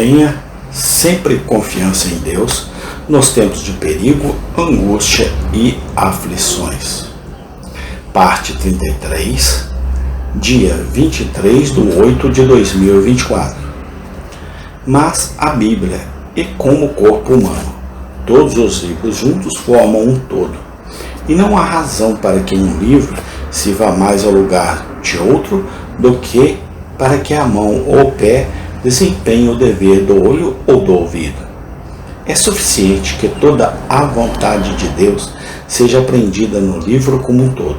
Tenha sempre confiança em Deus nos tempos de perigo, angústia e aflições. Parte 33, dia 23/8/2024. Mas a Bíblia é como o corpo humano. Todos os livros juntos formam um todo. E não há razão para que um livro sirva mais ao lugar de outro do que para que a mão ou o pé desempenhe o dever do olho ou do ouvido. É suficiente que toda a vontade de Deus seja aprendida no livro como um todo.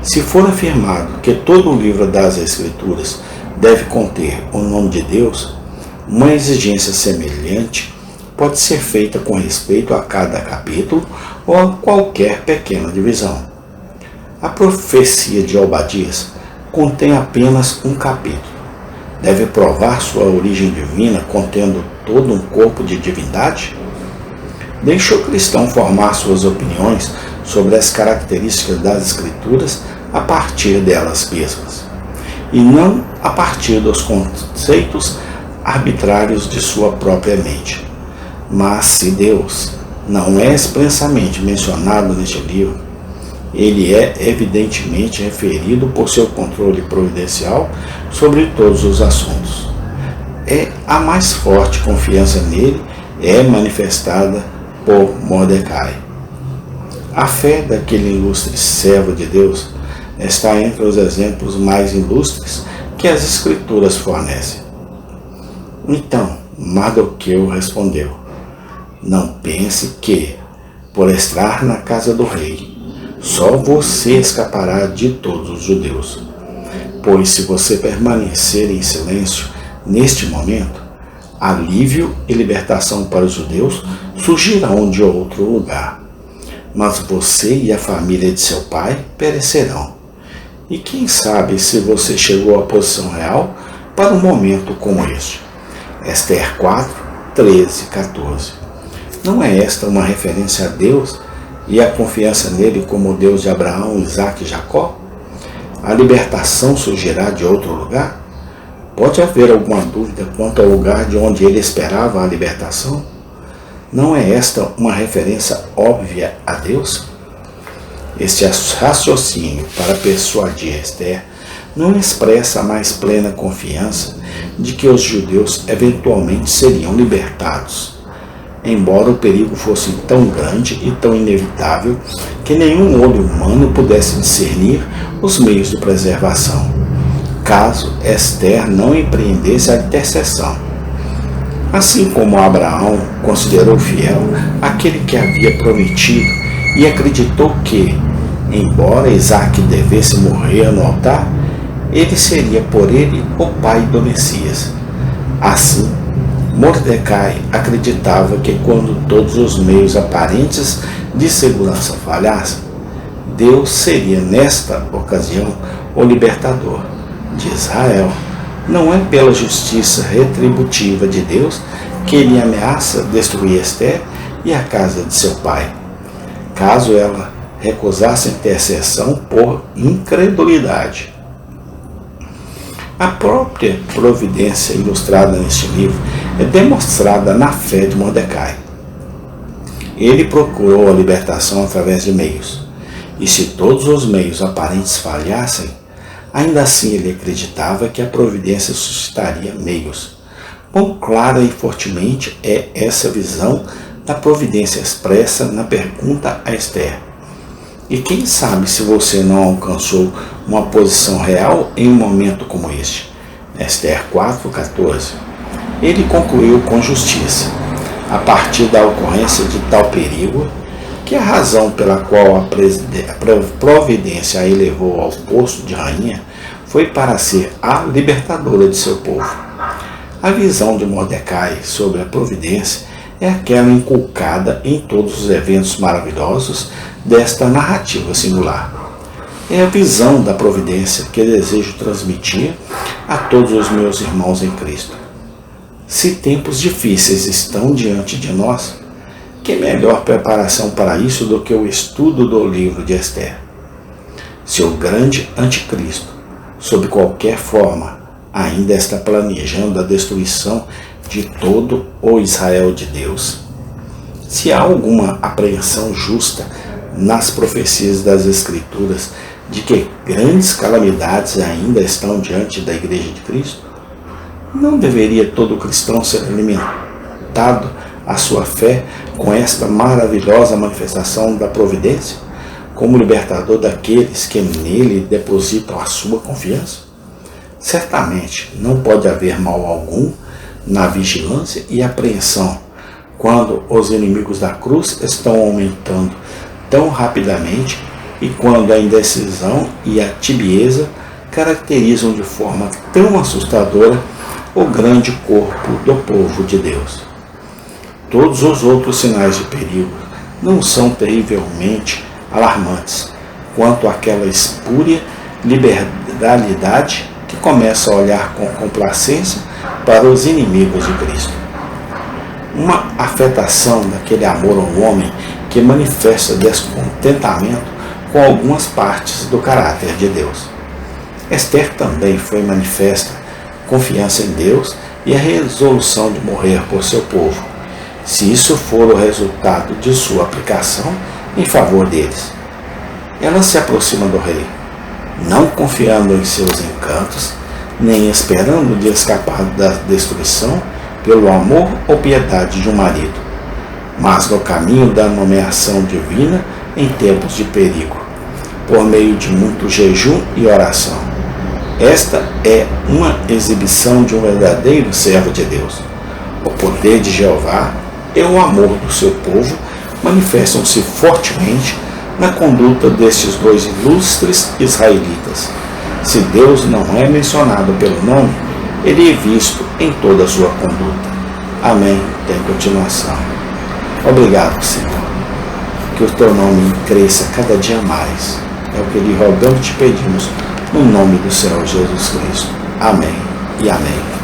Se for afirmado que todo o livro das Escrituras deve conter o nome de Deus, uma exigência semelhante pode ser feita com respeito a cada capítulo ou a qualquer pequena divisão. A profecia de Obadias contém apenas um capítulo. Deve provar sua origem divina contendo todo um corpo de divindade? Deixe o cristão formar suas opiniões sobre as características das Escrituras a partir delas mesmas, e não a partir dos conceitos arbitrários de sua própria mente. Mas se Deus não é expressamente mencionado neste livro, ele é evidentemente referido por seu controle providencial sobre todos os assuntos. A mais forte confiança nele é manifestada por Mordecai. A fé daquele ilustre servo de Deus está entre os exemplos mais ilustres que as Escrituras fornecem. Então Mardoqueu respondeu: não pense que, por estar na casa do rei, só você escapará de todos os judeus. Pois se você permanecer em silêncio neste momento, alívio e libertação para os judeus surgirão de outro lugar. Mas você e a família de seu pai perecerão. E quem sabe se você chegou à posição real para um momento como este. Ester 4, 13, 14. Não é esta uma referência a Deus e a confiança nele como o Deus de Abraão, Isaque e Jacó? A libertação surgirá de outro lugar? Pode haver alguma dúvida quanto ao lugar de onde ele esperava a libertação? Não é esta uma referência óbvia a Deus? Este raciocínio para persuadir Ester não expressa a mais plena confiança de que os judeus eventualmente seriam libertados, embora o perigo fosse tão grande e tão inevitável que nenhum olho humano pudesse discernir os meios de preservação, caso Ester não empreendesse a intercessão. Assim como Abraão considerou fiel aquele que havia prometido e acreditou que, embora Isaque devesse morrer no altar, ele seria por ele o pai do Messias. Assim, Mordecai acreditava que quando todos os meios aparentes de segurança falhassem, Deus seria nesta ocasião o libertador de Israel. Não é pela justiça retributiva de Deus que ele ameaça destruir Ester e a casa de seu pai, caso ela recusasse a intercessão por incredulidade. A própria providência ilustrada neste livro é demonstrada na fé de Mordecai. Ele procurou a libertação através de meios, e se todos os meios aparentes falhassem, ainda assim ele acreditava que a providência suscitaria meios. Quão clara e fortemente é essa visão da providência expressa na pergunta a Ester. E quem sabe se você não alcançou uma posição real em um momento como este. Ester 4, 14. Ele concluiu com justiça, a partir da ocorrência de tal perigo, que a razão pela qual a providência a elevou ao posto de rainha foi para ser a libertadora de seu povo. A visão de Mordecai sobre a providência é aquela inculcada em todos os eventos maravilhosos desta narrativa singular. É a visão da providência que desejo transmitir a todos os meus irmãos em Cristo. Se tempos difíceis estão diante de nós, que melhor preparação para isso do que o estudo do livro de Ester? Se o grande anticristo, sob qualquer forma, ainda está planejando a destruição de todo o Israel de Deus? Se há alguma apreensão justa nas profecias das Escrituras de que grandes calamidades ainda estão diante da Igreja de Cristo, não deveria todo cristão ser alimentado a sua fé com esta maravilhosa manifestação da providência, como libertador daqueles que nele depositam a sua confiança? Certamente não pode haver mal algum na vigilância e apreensão quando os inimigos da cruz estão aumentando tão rapidamente e quando a indecisão e a tibieza caracterizam de forma tão assustadora o grande corpo do povo de Deus. Todos os outros sinais de perigo não são terrivelmente alarmantes quanto àquela espúria liberalidade que começa a olhar com complacência para os inimigos de Cristo. Uma afetação daquele amor ao homem que manifesta descontentamento com algumas partes do caráter de Deus. Esther também foi manifesta confiança em Deus e a resolução de morrer por seu povo, se isso for o resultado de sua aplicação em favor deles. Ela se aproxima do rei, não confiando em seus encantos, nem esperando de escapar da destruição pelo amor ou piedade de um marido, mas no caminho da nomeação divina em tempos de perigo, por meio de muito jejum e oração. Esta é uma exibição de um verdadeiro servo de Deus. O poder de Jeová e o amor do seu povo manifestam-se fortemente na conduta destes dois ilustres israelitas. Se Deus não é mencionado pelo nome, ele é visto em toda a sua conduta. Amém. Tem continuação. Obrigado, Senhor. Que o teu nome cresça cada dia mais. É o que lhe rogamos e te pedimos, no nome do Senhor Jesus Cristo. Amém e amém.